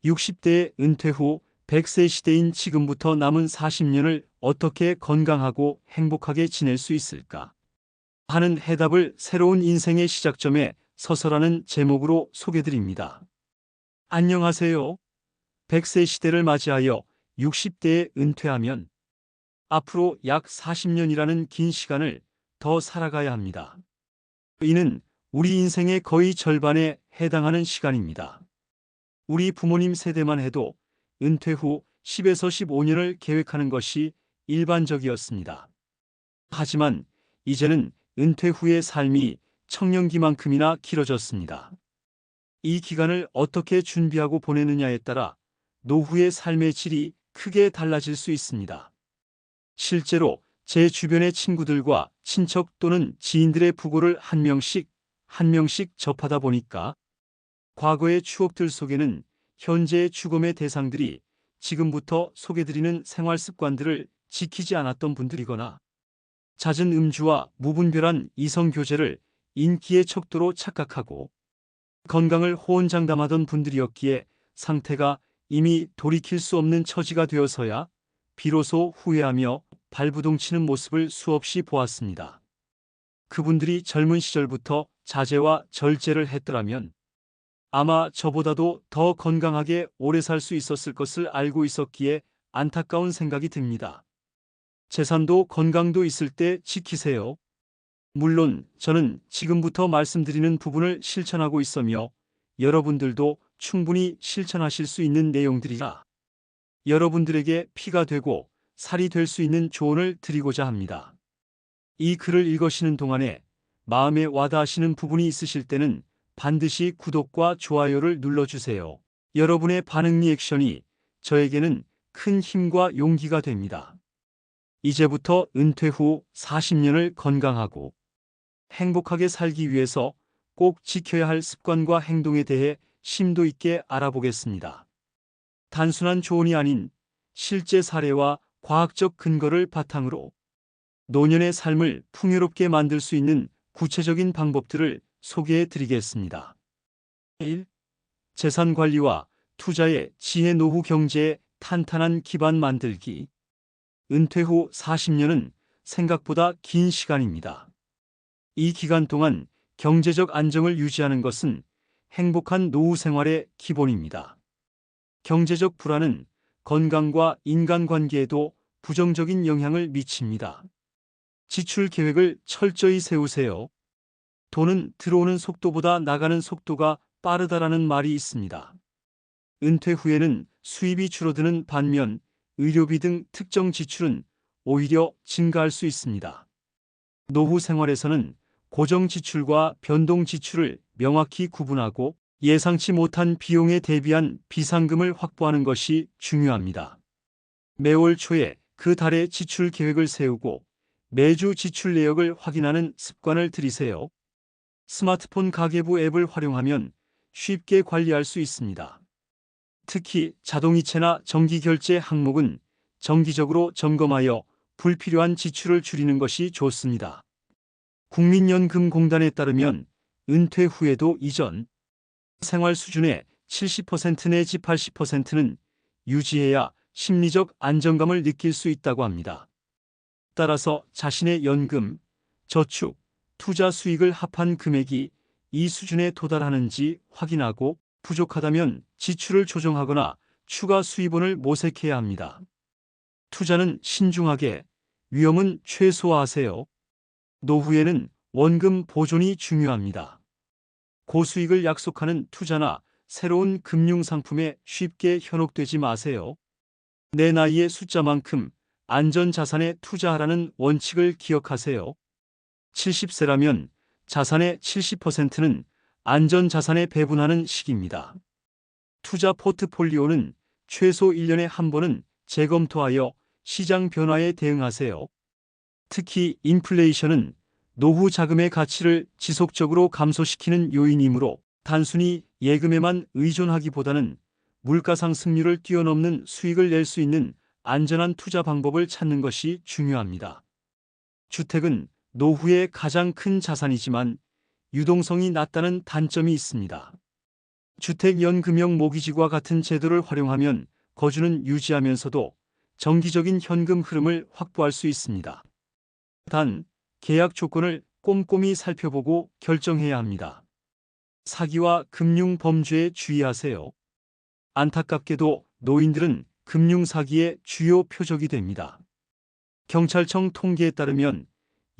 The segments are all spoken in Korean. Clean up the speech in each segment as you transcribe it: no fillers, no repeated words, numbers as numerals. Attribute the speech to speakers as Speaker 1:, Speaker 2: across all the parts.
Speaker 1: 60대 은퇴 후 100세 시대인 지금부터 남은 40년을 어떻게 건강하고 행복하게 지낼 수 있을까? 하는 해답을 새로운 인생의 시작점에 서서라는 제목으로 소개드립니다. 안녕하세요. 100세 시대를 맞이하여 60대에 은퇴하면 앞으로 약 40년이라는 긴 시간을 더 살아가야 합니다. 이는 우리 인생의 거의 절반에 해당하는 시간입니다. 우리 부모님 세대만 해도 은퇴 후 10에서 15년을 계획하는 것이 일반적이었습니다. 하지만 이제는 은퇴 후의 삶이 청년기만큼이나 길어졌습니다. 이 기간을 어떻게 준비하고 보내느냐에 따라 노후의 삶의 질이 크게 달라질 수 있습니다. 실제로 제 주변의 친구들과 친척 또는 지인들의 부고를 한 명씩 접하다 보니까 과거의 추억들 속에는 현재의 죽음의 대상들이 지금부터 소개드리는 생활 습관들을 지키지 않았던 분들이거나 잦은 음주와 무분별한 이성 교제를 인기의 척도로 착각하고 건강을 호언장담하던 분들이었기에 상태가 이미 돌이킬 수 없는 처지가 되어서야 비로소 후회하며 발부동치는 모습을 수없이 보았습니다. 그분들이 젊은 시절부터 자제와 절제를 했더라면 아마 저보다도 더 건강하게 오래 살 수 있었을 것을 알고 있었기에 안타까운 생각이 듭니다. 재산도 건강도 있을 때 지키세요. 물론 저는 지금부터 말씀드리는 부분을 실천하고 있으며 여러분들도 충분히 실천하실 수 있는 내용들이라 여러분들에게 피가 되고 살이 될 수 있는 조언을 드리고자 합니다. 이 글을 읽으시는 동안에 마음에 와닿으시는 부분이 있으실 때는 반드시 구독과 좋아요를 눌러주세요. 여러분의 반응 리액션이 저에게는 큰 힘과 용기가 됩니다. 이제부터 은퇴 후 40년을 건강하고 행복하게 살기 위해서 꼭 지켜야 할 습관과 행동에 대해 심도 있게 알아보겠습니다. 단순한 조언이 아닌 실제 사례와 과학적 근거를 바탕으로 노년의 삶을 풍요롭게 만들 수 있는 구체적인 방법들을 소개해 드리겠습니다. 1. 재산 관리와 투자의 지혜 노후 경제의 탄탄한 기반 만들기. 은퇴 후 40년은 생각보다 긴 시간입니다. 이 기간 동안 경제적 안정을 유지하는 것은 행복한 노후 생활의 기본입니다. 경제적 불안은 건강과 인간관계에도 부정적인 영향을 미칩니다. 지출 계획을 철저히 세우세요. 돈은 들어오는 속도보다 나가는 속도가 빠르다라는 말이 있습니다. 은퇴 후에는 수입이 줄어드는 반면 의료비 등 특정 지출은 오히려 증가할 수 있습니다. 노후 생활에서는 고정 지출과 변동 지출을 명확히 구분하고 예상치 못한 비용에 대비한 비상금을 확보하는 것이 중요합니다. 매월 초에 그 달의 지출 계획을 세우고 매주 지출 내역을 확인하는 습관을 들이세요. 스마트폰 가계부 앱을 활용하면 쉽게 관리할 수 있습니다. 특히 자동이체나 정기결제 항목은 정기적으로 점검하여 불필요한 지출을 줄이는 것이 좋습니다. 국민연금공단에 따르면 은퇴 후에도 이전 생활 수준의 70% 내지 80%는 유지해야 심리적 안정감을 느낄 수 있다고 합니다. 따라서 자신의 연금, 저축, 투자 수익을 합한 금액이 이 수준에 도달하는지 확인하고 부족하다면 지출을 조정하거나 추가 수입원을 모색해야 합니다. 투자는 신중하게, 위험은 최소화하세요. 노후에는 원금 보존이 중요합니다. 고수익을 약속하는 투자나 새로운 금융상품에 쉽게 현혹되지 마세요. 내 나이의 숫자만큼 안전자산에 투자하라는 원칙을 기억하세요. 70세라면 자산의 70%는 안전자산에 배분하는 시기입니다. 투자 포트폴리오는 최소 1년에 한 번은 재검토하여 시장 변화에 대응하세요. 특히 인플레이션은 노후 자금의 가치를 지속적으로 감소시키는 요인이므로 단순히 예금에만 의존하기보다는 물가상승률을 뛰어넘는 수익을 낼 수 있는 안전한 투자 방법을 찾는 것이 중요합니다. 주택은 노후의 가장 큰 자산이지만 유동성이 낮다는 단점이 있습니다. 주택연금형 모기지와 같은 제도를 활용하면 거주는 유지하면서도 정기적인 현금 흐름을 확보할 수 있습니다. 단, 계약 조건을 꼼꼼히 살펴보고 결정해야 합니다. 사기와 금융 범죄에 주의하세요. 안타깝게도 노인들은 금융 사기의 주요 표적이 됩니다. 경찰청 통계에 따르면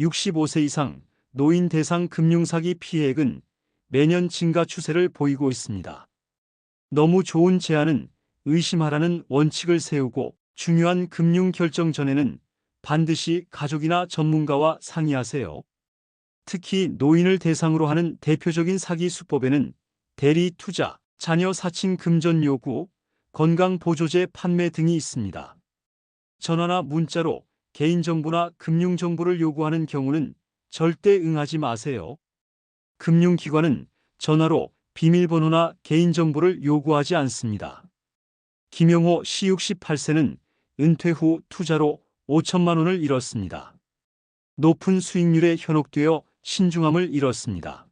Speaker 1: 65세 이상 노인 대상 금융사기 피해액은 매년 증가 추세를 보이고 있습니다. 너무 좋은 제안은 의심하라는 원칙을 세우고 중요한 금융 결정 전에는 반드시 가족이나 전문가와 상의하세요. 특히 노인을 대상으로 하는 대표적인 사기 수법에는 대리 투자, 자녀 사칭 금전 요구, 건강보조제 판매 등이 있습니다. 전화나 문자로 개인정보나 금융정보를 요구하는 경우는 절대 응하지 마세요. 금융기관은 전화로 비밀번호나 개인정보를 요구하지 않습니다. 김영호 씨 68세는 은퇴 후 투자로 5천만 원을 잃었습니다. 높은 수익률에 현혹되어 신중함을 잃었습니다.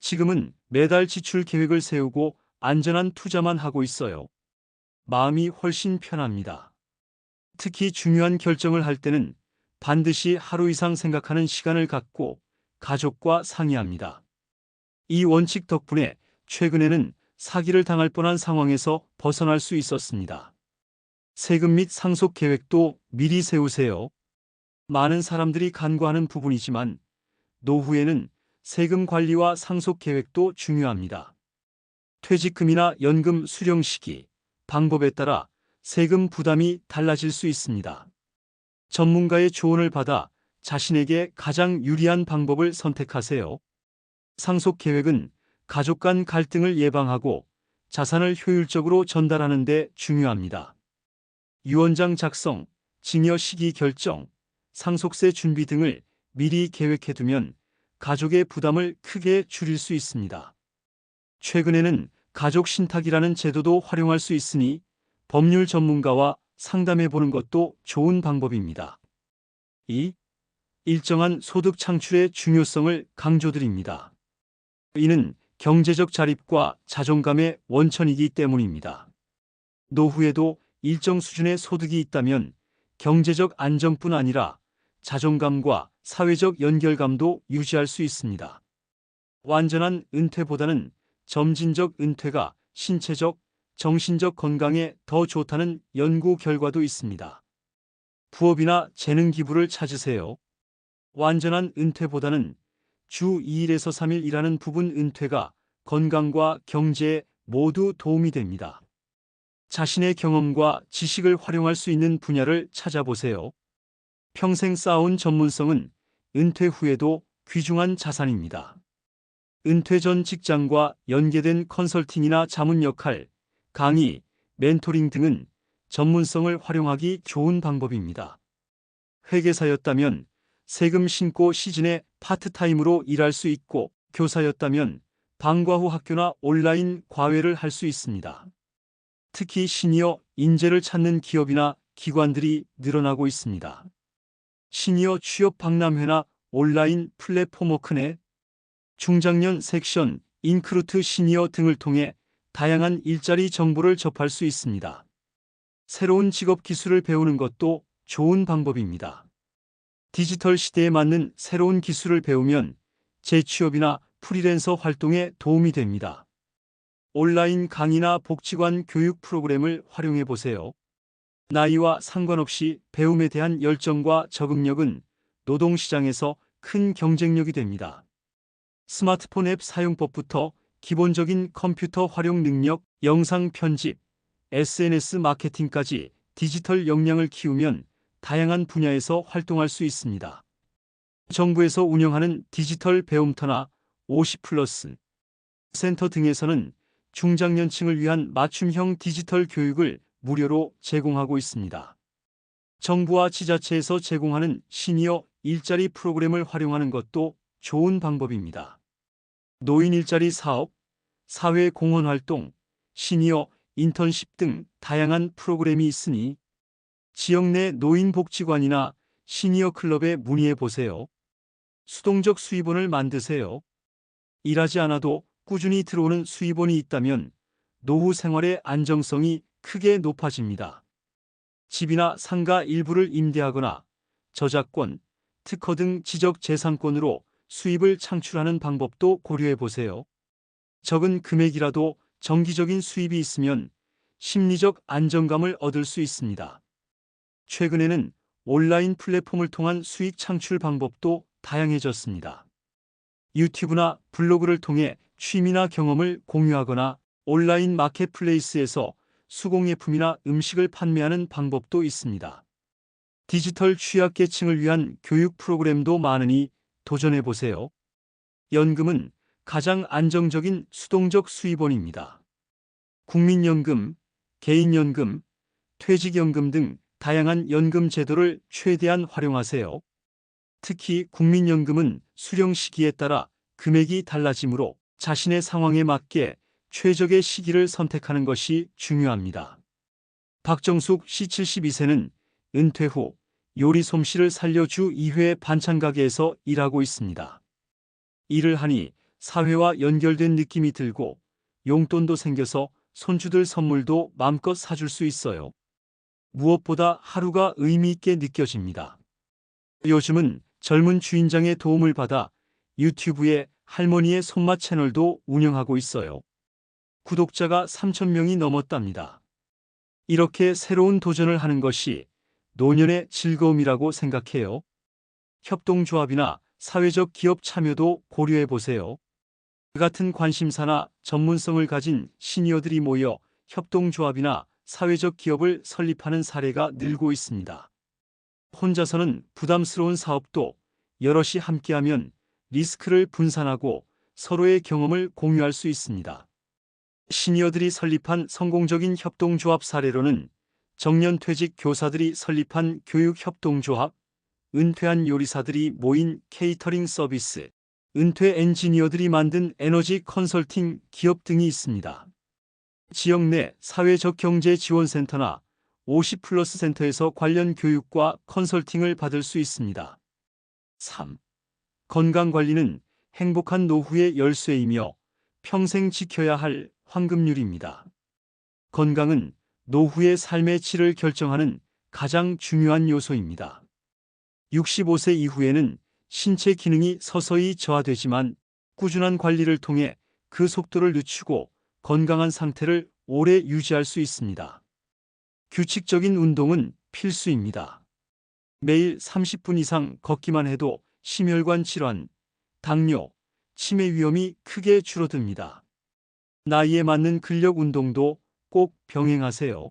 Speaker 1: 지금은 매달 지출 계획을 세우고 안전한 투자만 하고 있어요. 마음이 훨씬 편합니다. 특히 중요한 결정을 할 때는 반드시 하루 이상 생각하는 시간을 갖고 가족과 상의합니다. 이 원칙 덕분에 최근에는 사기를 당할 뻔한 상황에서 벗어날 수 있었습니다. 세금 및 상속 계획도 미리 세우세요. 많은 사람들이 간과하는 부분이지만 노후에는 세금 관리와 상속 계획도 중요합니다. 퇴직금이나 연금 수령 시기, 방법에 따라 세금 부담이 달라질 수 있습니다. 전문가의 조언을 받아 자신에게 가장 유리한 방법을 선택하세요. 상속 계획은 가족 간 갈등을 예방하고 자산을 효율적으로 전달하는 데 중요합니다. 유언장 작성, 증여 시기 결정, 상속세 준비 등을 미리 계획해두면 가족의 부담을 크게 줄일 수 있습니다. 최근에는 가족 신탁이라는 제도도 활용할 수 있으니 법률 전문가와 상담해보는 것도 좋은 방법입니다. 2. 일정한 소득 창출의 중요성을 강조드립니다. 이는 경제적 자립과 자존감의 원천이기 때문입니다. 노후에도 일정 수준의 소득이 있다면 경제적 안정뿐 아니라 자존감과 사회적 연결감도 유지할 수 있습니다. 완전한 은퇴보다는 점진적 은퇴가 신체적, 정신적 건강에 더 좋다는 연구 결과도 있습니다. 부업이나 재능 기부를 찾으세요. 완전한 은퇴보다는 주 2일에서 3일 일하는 부분 은퇴가 건강과 경제에 모두 도움이 됩니다. 자신의 경험과 지식을 활용할 수 있는 분야를 찾아보세요. 평생 쌓아온 전문성은 은퇴 후에도 귀중한 자산입니다. 은퇴 전 직장과 연계된 컨설팅이나 자문 역할, 강의, 멘토링 등은 전문성을 활용하기 좋은 방법입니다. 회계사였다면 세금 신고 시즌에 파트타임으로 일할 수 있고 교사였다면 방과 후 학교나 온라인 과외를 할 수 있습니다. 특히 시니어 인재를 찾는 기업이나 기관들이 늘어나고 있습니다. 시니어 취업 박람회나 온라인 플랫폼 워크넷, 중장년 섹션, 인크루트 시니어 등을 통해 다양한 일자리 정보를 접할 수 있습니다. 새로운 직업 기술을 배우는 것도 좋은 방법입니다. 디지털 시대에 맞는 새로운 기술을 배우면 재취업이나 프리랜서 활동에 도움이 됩니다. 온라인 강의나 복지관 교육 프로그램을 활용해 보세요. 나이와 상관없이 배움에 대한 열정과 적응력은 노동시장에서 큰 경쟁력이 됩니다. 스마트폰 앱 사용법부터 기본적인 컴퓨터 활용 능력, 영상 편집, SNS 마케팅까지 디지털 역량을 키우면 다양한 분야에서 활동할 수 있습니다. 정부에서 운영하는 디지털 배움터나 50플러스 센터 등에서는 중장년층을 위한 맞춤형 디지털 교육을 무료로 제공하고 있습니다. 정부와 지자체에서 제공하는 시니어 일자리 프로그램을 활용하는 것도 좋은 방법입니다. 노인 일자리 사업, 사회 공헌 활동, 시니어 인턴십 등 다양한 프로그램이 있으니 지역 내 노인복지관이나 시니어 클럽에 문의해 보세요. 수동적 수입원을 만드세요. 일하지 않아도 꾸준히 들어오는 수입원이 있다면 노후 생활의 안정성이 크게 높아집니다. 집이나 상가 일부를 임대하거나 저작권, 특허 등 지적 재산권으로 수입을 창출하는 방법도 고려해 보세요. 적은 금액이라도 정기적인 수입이 있으면 심리적 안정감을 얻을 수 있습니다. 최근에는 온라인 플랫폼을 통한 수익 창출 방법도 다양해졌습니다. 유튜브나 블로그를 통해 취미나 경험을 공유하거나 온라인 마켓플레이스에서 수공예품이나 음식을 판매하는 방법도 있습니다. 디지털 취약계층을 위한 교육 프로그램도 많으니 도전해 보세요. 연금은 가장 안정적인 수동적 수입원입니다. 국민연금, 개인연금, 퇴직연금 등 다양한 연금 제도를 최대한 활용하세요. 특히 국민연금은 수령 시기에 따라 금액이 달라지므로 자신의 상황에 맞게 최적의 시기를 선택하는 것이 중요합니다. 박정숙 씨 72세는 은퇴 후 요리 솜씨를 살려 주 2회 반찬 가게에서 일하고 있습니다. 일을 하니 사회와 연결된 느낌이 들고 용돈도 생겨서 손주들 선물도 마음껏 사줄 수 있어요. 무엇보다 하루가 의미 있게 느껴집니다. 요즘은 젊은 주인장의 도움을 받아 유튜브에 할머니의 손맛 채널도 운영하고 있어요. 구독자가 3,000명이 넘었답니다. 이렇게 새로운 도전을 하는 것이 노년의 즐거움이라고 생각해요. 협동조합이나 사회적 기업 참여도 고려해 보세요. 같은 관심사나 전문성을 가진 시니어들이 모여 협동조합이나 사회적 기업을 설립하는 사례가 늘고 있습니다. 혼자서는 부담스러운 사업도 여럿이 함께하면 리스크를 분산하고 서로의 경험을 공유할 수 있습니다. 시니어들이 설립한 성공적인 협동조합 사례로는 정년퇴직 교사들이 설립한 교육협동조합, 은퇴한 요리사들이 모인 케이터링 서비스, 은퇴 엔지니어들이 만든 에너지 컨설팅 기업 등이 있습니다. 지역 내 사회적 경제 지원센터나 50플러스 센터에서 관련 교육과 컨설팅을 받을 수 있습니다. 3. 건강관리는 행복한 노후의 열쇠이며 평생 지켜야 할 황금률입니다. 건강은 노후의 삶의 질을 결정하는 가장 중요한 요소입니다. 65세 이후에는 신체 기능이 서서히 저하되지만 꾸준한 관리를 통해 그 속도를 늦추고 건강한 상태를 오래 유지할 수 있습니다. 규칙적인 운동은 필수입니다. 매일 30분 이상 걷기만 해도 심혈관 질환, 당뇨, 치매 위험이 크게 줄어듭니다. 나이에 맞는 근력 운동도 꼭 병행하세요.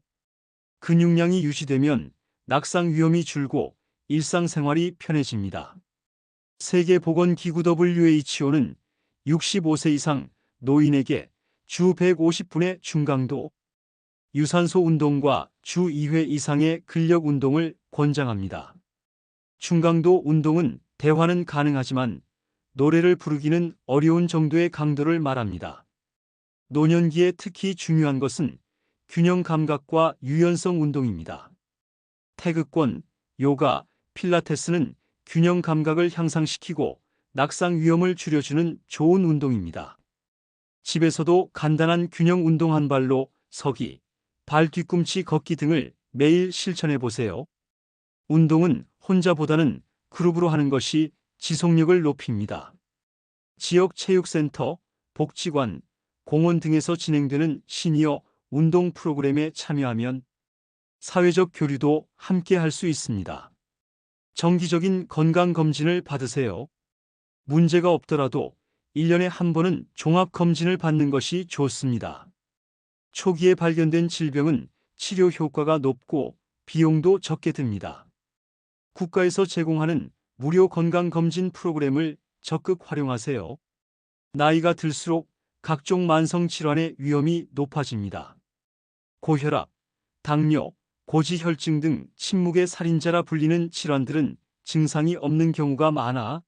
Speaker 1: 근육량이 유지되면 낙상 위험이 줄고 일상생활이 편해집니다. 세계보건기구 WHO는 65세 이상 노인에게 주 150분의 중강도 유산소 운동과 주 2회 이상의 근력 운동을 권장합니다. 중강도 운동은 대화는 가능하지만 노래를 부르기는 어려운 정도의 강도를 말합니다. 노년기에 특히 중요한 것은 균형 감각과 유연성 운동입니다. 태극권, 요가, 필라테스는 균형 감각을 향상시키고 낙상 위험을 줄여주는 좋은 운동입니다. 집에서도 간단한 균형 운동 한 발로 서기, 발 뒤꿈치 걷기 등을 매일 실천해 보세요. 운동은 혼자보다는 그룹으로 하는 것이 지속력을 높입니다. 지역 체육센터, 복지관, 공원 등에서 진행되는 시니어 운동 프로그램에 참여하면 사회적 교류도 함께 할 수 있습니다. 정기적인 건강검진을 받으세요. 문제가 없더라도 1년에 한 번은 종합검진을 받는 것이 좋습니다. 초기에 발견된 질병은 치료 효과가 높고 비용도 적게 듭니다. 국가에서 제공하는 무료 건강검진 프로그램을 적극 활용하세요. 나이가 들수록 각종 만성질환의 위험이 높아집니다. 고혈압, 당뇨, 고지혈증 등 침묵의 살인자라 불리는 질환들은 증상이 없는 경우가 많아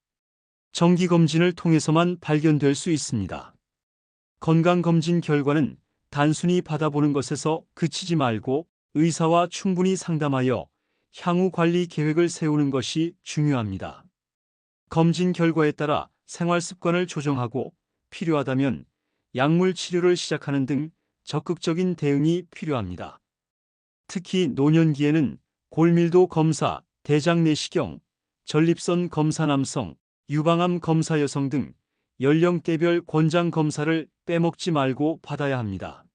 Speaker 1: 정기검진을 통해서만 발견될 수 있습니다. 건강검진 결과는 단순히 받아보는 것에서 그치지 말고 의사와 충분히 상담하여 향후 관리 계획을 세우는 것이 중요합니다. 검진 결과에 따라 생활 습관을 조정하고 필요하다면 약물 치료를 시작하는 등 적극적인 대응이 필요합니다. 특히 노년기에는 골밀도 검사, 대장 내시경, 전립선 검사 남성, 유방암 검사 여성 등 연령대별 권장 검사를 빼먹지 말고 받아야 합니다.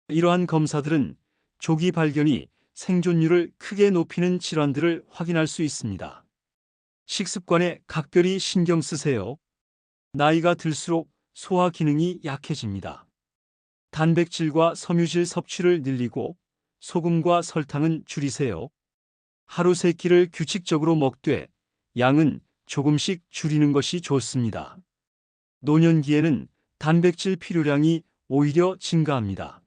Speaker 1: 이러한 검사들은 조기 발견이 생존율을 크게 높이는 질환들을 확인할 수 있습니다. 식습관에 각별히 신경 쓰세요. 나이가 들수록 소화 기능이 약해집니다. 단백질과 섬유질 섭취를 늘리고 소금과 설탕은 줄이세요. 하루 3끼를 규칙적으로 먹되 양은 조금씩 줄이는 것이 좋습니다. 노년기에는 단백질 필요량이 오히려 증가합니다.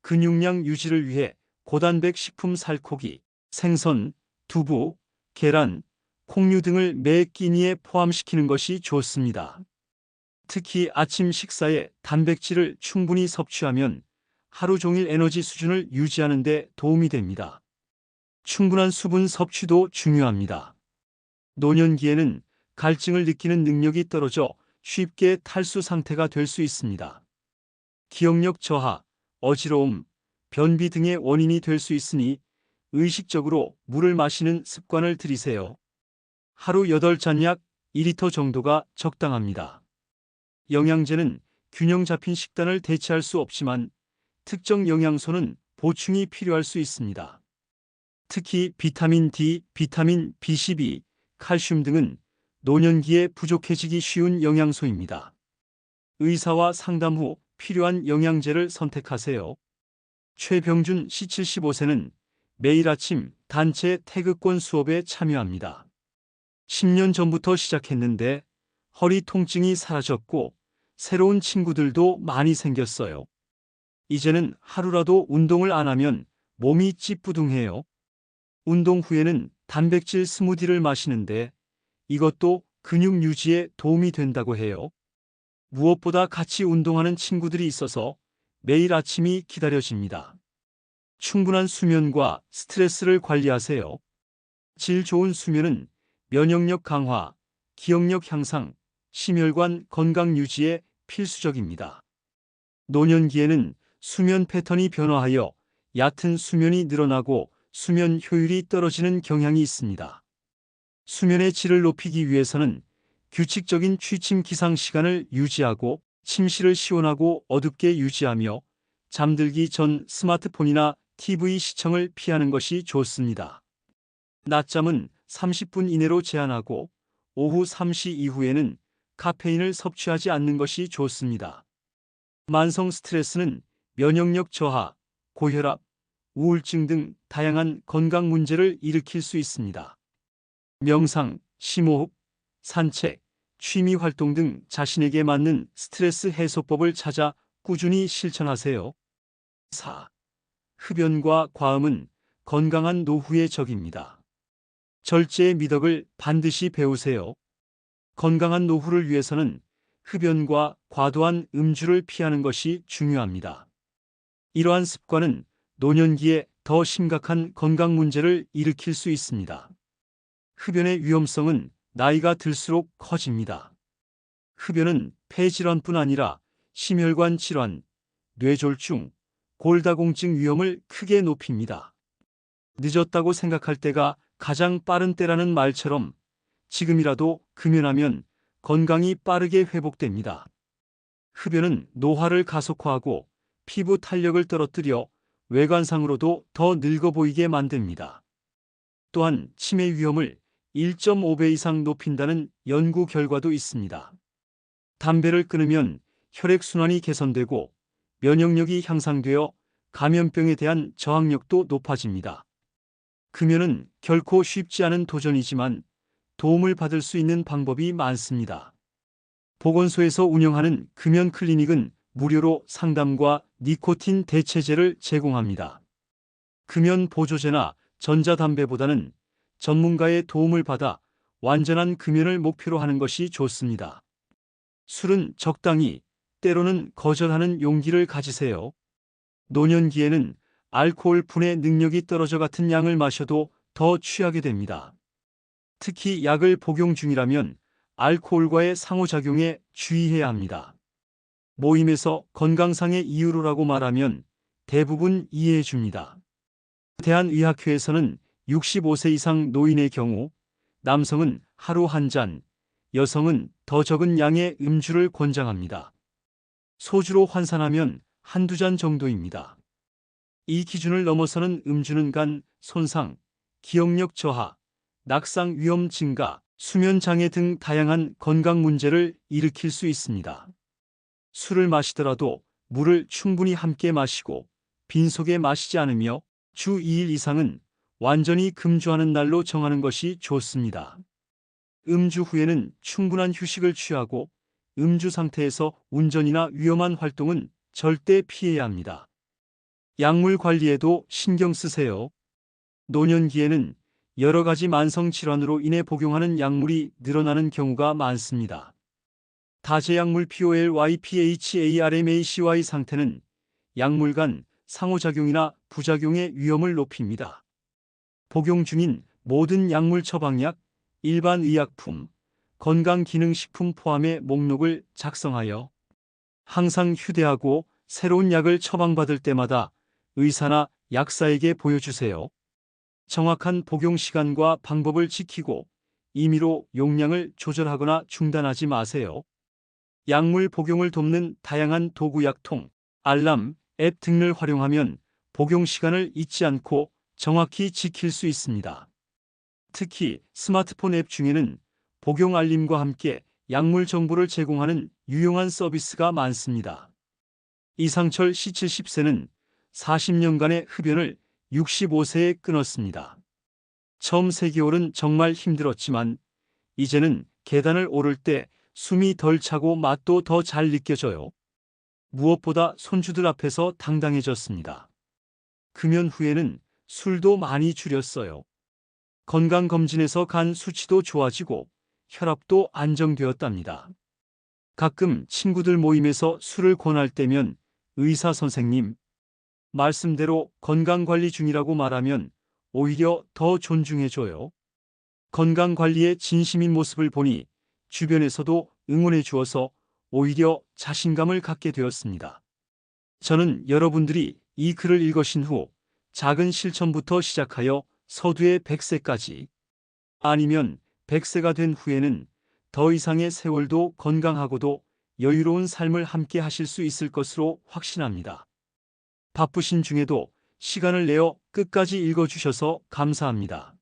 Speaker 1: 근육량 유지를 위해 고단백 식품 살코기, 생선, 두부, 계란, 콩류 등을 매 끼니에 포함시키는 것이 좋습니다. 특히 아침 식사에 단백질을 충분히 섭취하면 하루 종일 에너지 수준을 유지하는 데 도움이 됩니다. 충분한 수분 섭취도 중요합니다. 노년기에는 갈증을 느끼는 능력이 떨어져 쉽게 탈수 상태가 될 수 있습니다. 기억력 저하, 어지러움, 변비 등의 원인이 될 수 있으니 의식적으로 물을 마시는 습관을 들이세요. 하루 8잔 약 2리터 정도가 적당합니다. 영양제는 균형 잡힌 식단을 대체할 수 없지만 특정 영양소는 보충이 필요할 수 있습니다. 특히 비타민 D, 비타민 B12, 칼슘 등은 노년기에 부족해지기 쉬운 영양소입니다. 의사와 상담 후 필요한 영양제를 선택하세요. 최병준 씨 75세는 매일 아침 단체 태극권 수업에 참여합니다. 10년 전부터 시작했는데 허리 통증이 사라졌고 새로운 친구들도 많이 생겼어요. 이제는 하루라도 운동을 안 하면 몸이 찌뿌둥해요. 운동 후에는 단백질 스무디를 마시는데 이것도 근육 유지에 도움이 된다고 해요. 무엇보다 같이 운동하는 친구들이 있어서 매일 아침이 기다려집니다. 충분한 수면과 스트레스를 관리하세요. 질 좋은 수면은 면역력 강화, 기억력 향상, 심혈관 건강 유지에 필수적입니다. 노년기에는 수면 패턴이 변화하여 얕은 수면이 늘어나고 수면 효율이 떨어지는 경향이 있습니다. 수면의 질을 높이기 위해서는 규칙적인 취침 기상 시간을 유지하고 침실을 시원하고 어둡게 유지하며 잠들기 전 스마트폰이나 TV 시청을 피하는 것이 좋습니다. 낮잠은 30분 이내로 제한하고 오후 3시 이후에는 카페인을 섭취하지 않는 것이 좋습니다. 만성 스트레스는 면역력 저하, 고혈압, 우울증 등 다양한 건강 문제를 일으킬 수 있습니다. 명상, 심호흡, 산책, 취미 활동 등 자신에게 맞는 스트레스 해소법을 찾아 꾸준히 실천하세요. 4. 흡연과 과음은 건강한 노후의 적입니다. 절제의 미덕을 반드시 배우세요. 건강한 노후를 위해서는 흡연과 과도한 음주를 피하는 것이 중요합니다. 이러한 습관은 노년기에 더 심각한 건강 문제를 일으킬 수 있습니다. 흡연의 위험성은 나이가 들수록 커집니다. 흡연은 폐질환뿐 아니라 심혈관 질환, 뇌졸중, 골다공증 위험을 크게 높입니다. 늦었다고 생각할 때가 가장 빠른 때라는 말처럼 지금이라도 금연하면 건강이 빠르게 회복됩니다. 흡연은 노화를 가속화하고 피부 탄력을 떨어뜨려 외관상으로도 더 늙어 보이게 만듭니다. 또한 치매 위험을 1.5배 이상 높인다는 연구 결과도 있습니다. 담배를 끊으면 혈액순환이 개선되고 면역력이 향상되어 감염병에 대한 저항력도 높아집니다. 금연은 결코 쉽지 않은 도전이지만 도움을 받을 수 있는 방법이 많습니다. 보건소에서 운영하는 금연 클리닉은 무료로 상담과 니코틴 대체제를 제공합니다. 금연 보조제나 전자담배보다는 전문가의 도움을 받아 완전한 금연을 목표로 하는 것이 좋습니다. 술은 적당히, 때로는 거절하는 용기를 가지세요. 노년기에는 알코올 분해 능력이 떨어져 같은 양을 마셔도 더 취하게 됩니다. 특히 약을 복용 중이라면 알코올과의 상호작용에 주의해야 합니다. 모임에서 건강상의 이유로라고 말하면 대부분 이해해 줍니다. 대한의학회에서는 65세 이상 노인의 경우 남성은 하루 한 잔, 여성은 더 적은 양의 음주를 권장합니다. 소주로 환산하면 한두 잔 정도입니다. 이 기준을 넘어서는 음주는 간 손상, 기억력 저하, 낙상 위험 증가, 수면 장애 등 다양한 건강 문제를 일으킬 수 있습니다. 술을 마시더라도 물을 충분히 함께 마시고 빈속에 마시지 않으며 주 2일 이상은 완전히 금주하는 날로 정하는 것이 좋습니다. 음주 후에는 충분한 휴식을 취하고 음주 상태에서 운전이나 위험한 활동은 절대 피해야 합니다. 약물 관리에도 신경 쓰세요. 노년기에는 여러 가지 만성 질환으로 인해 복용하는 약물이 늘어나는 경우가 많습니다. 다제약물 POLYPHARMACY 상태는 약물 간 상호작용이나 부작용의 위험을 높입니다. 복용 중인 모든 약물 처방약, 일반 의약품, 건강기능식품 포함의 목록을 작성하여 항상 휴대하고 새로운 약을 처방받을 때마다 의사나 약사에게 보여주세요. 정확한 복용 시간과 방법을 지키고 임의로 용량을 조절하거나 중단하지 마세요. 약물 복용을 돕는 다양한 도구약통, 알람, 앱 등을 활용하면 복용 시간을 잊지 않고 정확히 지킬 수 있습니다. 특히 스마트폰 앱 중에는 복용 알림과 함께 약물 정보를 제공하는 유용한 서비스가 많습니다. 이상철 씨 70세는 40년간의 흡연을 65세에 끊었습니다. 처음 3개월은 정말 힘들었지만 이제는 계단을 오를 때 숨이 덜 차고 맛도 더 잘 느껴져요. 무엇보다 손주들 앞에서 당당해졌습니다. 금연 후에는 술도 많이 줄였어요. 건강검진에서 간 수치도 좋아지고 혈압도 안정되었답니다. 가끔 친구들 모임에서 술을 권할 때면 의사 선생님 말씀대로 건강관리 중이라고 말하면 오히려 더 존중해줘요. 건강관리에 진심인 모습을 보니 주변에서도 응원해 주어서 오히려 자신감을 갖게 되었습니다. 저는 여러분들이 이 글을 읽으신 후 작은 실천부터 시작하여 서두에 100세까지 아니면 100세가 된 후에는 더 이상의 세월도 건강하고도 여유로운 삶을 함께 하실 수 있을 것으로 확신합니다. 바쁘신 중에도 시간을 내어 끝까지 읽어주셔서 감사합니다.